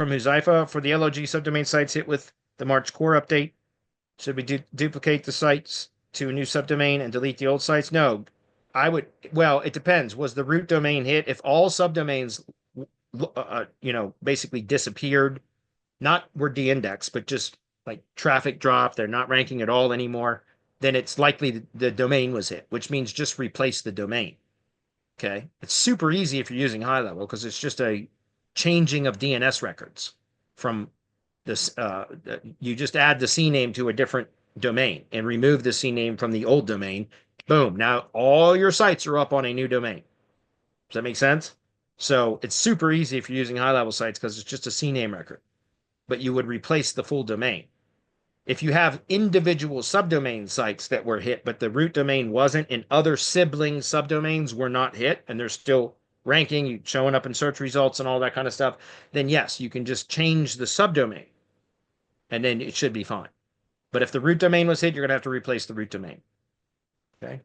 from Huzaifa for the LLG subdomain sites hit with the March core update. Should we duplicate the sites to a new subdomain and delete the old sites? No, I would. Well, it depends. Was the root domain hit? If all subdomains, basically disappeared, not were de-indexed, but just like traffic dropped, they're not ranking at all anymore, then it's likely the domain was hit, which means just replace the domain. Okay. It's super easy if you're using high level because it's just a changing of DNS records from this. You just add the CNAME to a different domain and remove the CNAME from the old domain. Boom. Now all your sites are up on a new domain. Does that make sense? So it's super easy if you're using high level sites because it's just a CNAME record, but you would replace the full domain. If you have individual subdomain sites that were hit, but the root domain wasn't, and other sibling subdomains were not hit, and they're still ranking, showing up in search results and all that kind of stuff, then yes, you can just change the subdomain, and then it should be fine. But if the root domain was hit, you're going to have to replace the root domain. Okay.